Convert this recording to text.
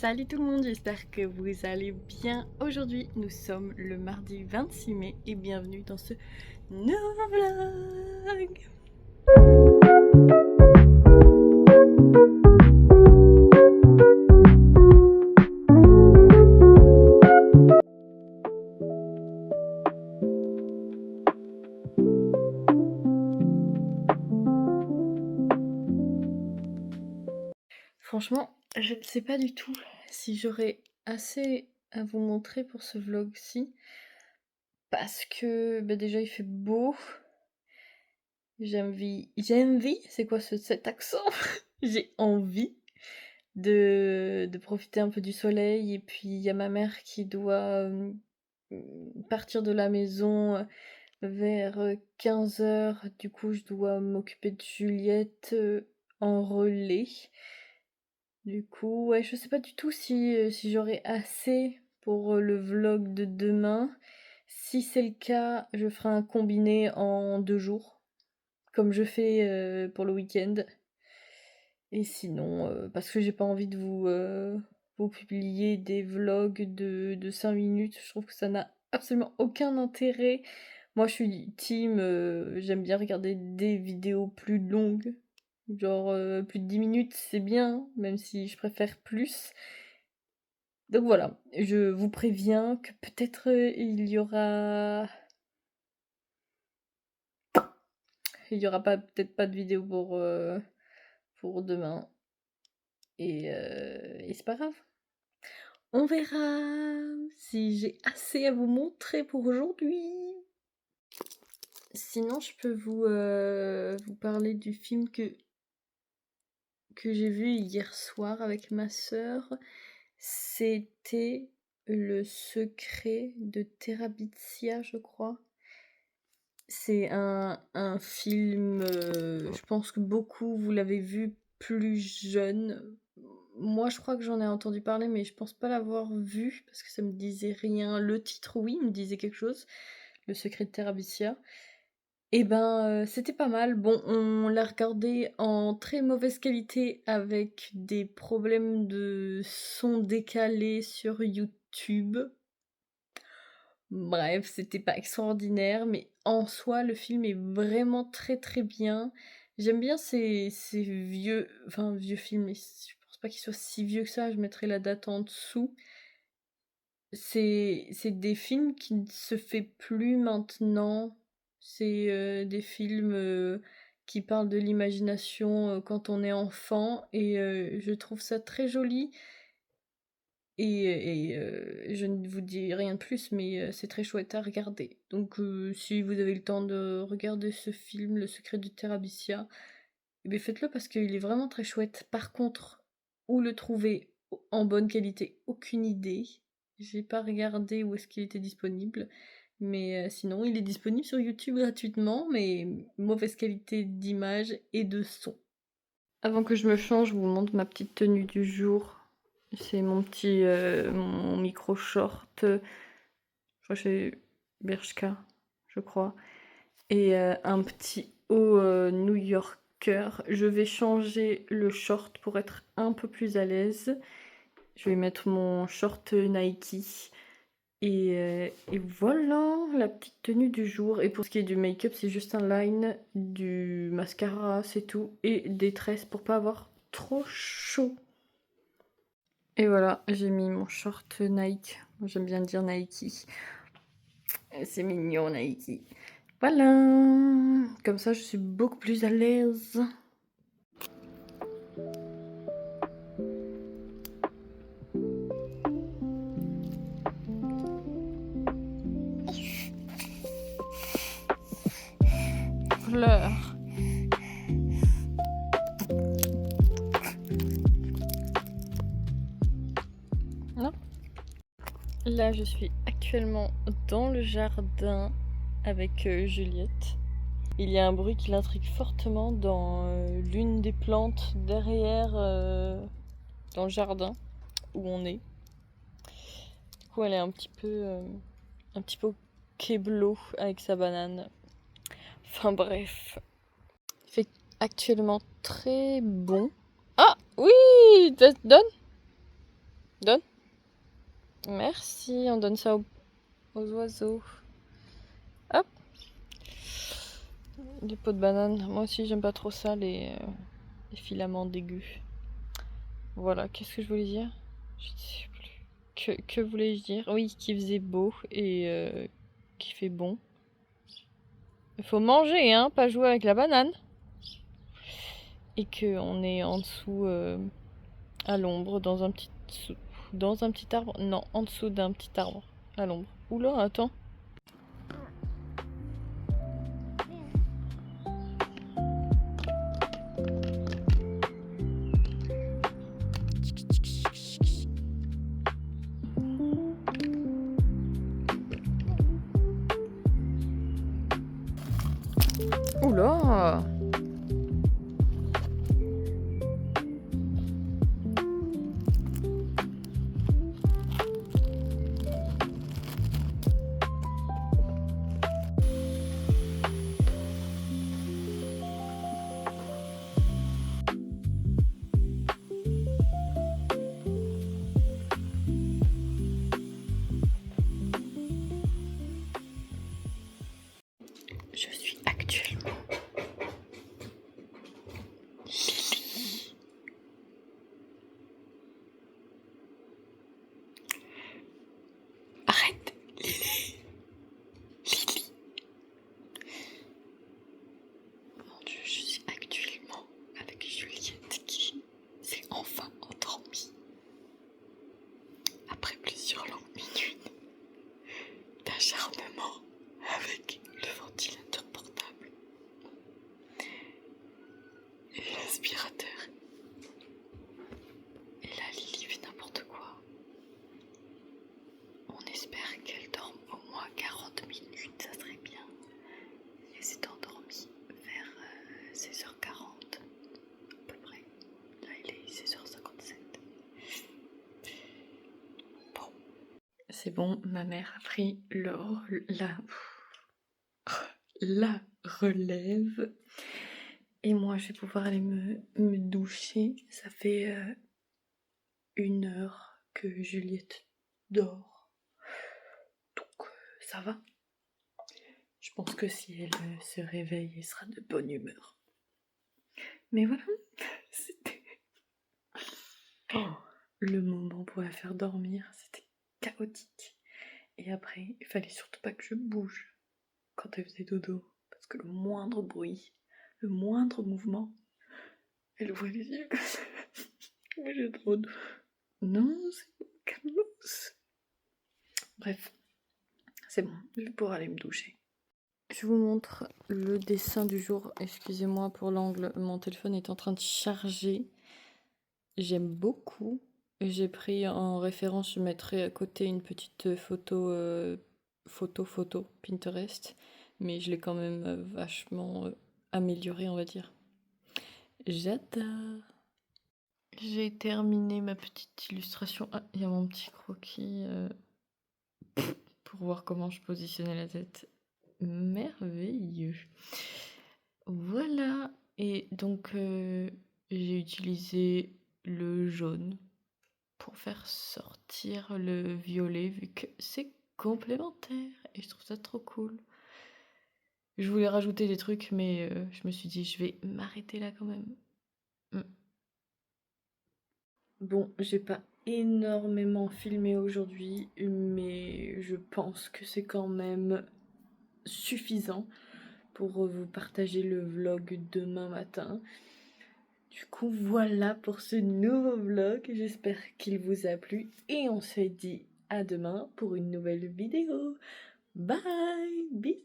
Salut tout le monde, j'espère que vous allez bien. Aujourd'hui, nous sommes le mardi 26 mai et bienvenue dans ce nouveau vlog. Franchement, je ne sais pas du tout si j'aurai assez à vous montrer pour ce vlog-ci. Parce que déjà il fait beau. J'ai envie, c'est quoi cet accent? J'ai envie de profiter un peu du soleil. Et puis il y a ma mère qui doit partir de la maison vers 15h. Du coup, je dois m'occuper de Juliette en relais. Du coup, ouais, je sais pas du tout si j'aurai assez pour le vlog de demain. Si c'est le cas, je ferai un combiné en 2 jours, comme je fais pour le week-end. Et sinon, parce que j'ai pas envie de vous publier des vlogs de 5 minutes, je trouve que ça n'a absolument aucun intérêt. Moi, je suis team, j'aime bien regarder des vidéos plus longues. Genre, plus de 10 minutes, c'est bien, même si je préfère plus. Donc voilà, je vous préviens que peut-être il y aura peut-être pas de vidéo pour demain. Et c'est pas grave. On verra si j'ai assez à vous montrer pour aujourd'hui. Sinon, je peux vous parler du film que j'ai vu hier soir avec ma sœur. C'était Le secret de Terabithia, je crois. C'est un film, je pense que beaucoup vous l'avez vu plus jeune. Moi, je crois que j'en ai entendu parler, mais je pense pas l'avoir vu parce que ça me disait rien. Le titre, oui, me disait quelque chose. Le secret de Terabithia. Et ben, c'était pas mal. Bon, on l'a regardé en très mauvaise qualité avec des problèmes de son décalé sur YouTube. Bref, c'était pas extraordinaire, mais en soi, le film est vraiment très très bien. J'aime bien ces vieux films, mais je pense pas qu'ils soient si vieux que ça, je mettrai la date en dessous. C'est des films qui ne se fait plus maintenant. C'est des films qui parlent de l'imagination quand on est enfant, et je trouve ça très joli. Et je ne vous dis rien de plus, mais c'est très chouette à regarder. Donc si vous avez le temps de regarder ce film, Le secret de Terabithia, eh bien faites-le parce qu'il est vraiment très chouette. Par contre, où le trouver en bonne qualité, aucune idée. J'ai pas regardé où est-ce qu'il était disponible. Mais sinon, il est disponible sur YouTube gratuitement, mais mauvaise qualité d'image et de son. Avant que je me change, je vous montre ma petite tenue du jour. C'est mon micro short. Je crois que c'est Bershka, je crois. Et un petit haut New-Yorker. Je vais changer le short pour être un peu plus à l'aise. Je vais mettre mon short Nike. Et voilà la petite tenue du jour. Et pour ce qui est du make-up, c'est juste un line, du mascara, c'est tout. Et des tresses pour pas avoir trop chaud. Et voilà, j'ai mis mon short Nike. J'aime bien dire Nike. C'est mignon, Nike. Voilà. Comme ça, je suis beaucoup plus à l'aise. Fleur. Non. Là, je suis actuellement dans le jardin avec Juliette. Il y a un bruit qui l'intrigue fortement dans l'une des plantes derrière dans le jardin où on est. Du coup, elle est un petit peu keblo avec sa banane. Enfin bref. Il fait actuellement très bon. Ah oui, donne. Donne. Merci, on donne ça aux oiseaux. Hop. Des pots de banane. Moi aussi, j'aime pas trop ça, les filaments dégueux. Voilà, qu'est-ce que je voulais dire? Je sais plus. Que voulais-je dire? Oui, qu'il faisait beau et qu'il fait bon. Il faut manger, hein, pas jouer avec la banane. Et qu'on est en dessous, à l'ombre, dans un petit arbre. Non, en dessous d'un petit arbre, à l'ombre. Oula, attends. Oula! Je suis actuellement Lily. Arrête, Lily. Lily. Mon Dieu, je suis actuellement avec Juliette qui s'est enfin endormie. Après plusieurs longues minutes d'acharnement avec le ventilateur portable et l'aspirateur. Et là, Lily fait n'importe quoi. On espère qu'elle dorme au moins 40 minutes, ça serait bien. Elle s'est endormie vers 16h40 à peu près. Là, il est 16h57. Bon. C'est bon, ma mère a pris la relève. Et moi, je vais pouvoir aller me doucher. Ça fait 1 heure que Juliette dort. Donc, ça va. Je pense que si elle se réveille, elle sera de bonne humeur. Mais voilà, c'était le moment pour la faire dormir. C'était chaotique. Et après, il fallait surtout pas que je bouge quand elle faisait dodo. Parce que le moindre bruit, le moindre mouvement, elle ouvrait les yeux comme ça. Moi j'ai trop de... Non, c'est bon, calmos. Bref, c'est bon, je vais pouvoir aller me doucher. Je vous montre le dessin du jour. Excusez-moi pour l'angle, mon téléphone est en train de charger. J'aime beaucoup. J'ai pris en référence, je mettrai à côté une petite photo Pinterest. Mais je l'ai quand même vachement améliorée, on va dire. J'adore. J'ai terminé ma petite illustration. Ah, il y a mon petit croquis pour voir comment je positionnais la tête. Merveilleux. Voilà. Et donc, j'ai utilisé le jaune pour faire sortir le violet vu que c'est complémentaire. Et je trouve ça trop cool. Je voulais rajouter des trucs, mais je me suis dit, je vais m'arrêter là quand même. Bon, j'ai pas énormément filmé aujourd'hui, mais je pense que c'est quand même suffisant pour vous partager le vlog demain matin. Du coup, voilà pour ce nouveau vlog. J'espère qu'il vous a plu et on se dit à demain pour une nouvelle vidéo. Bye, bisous.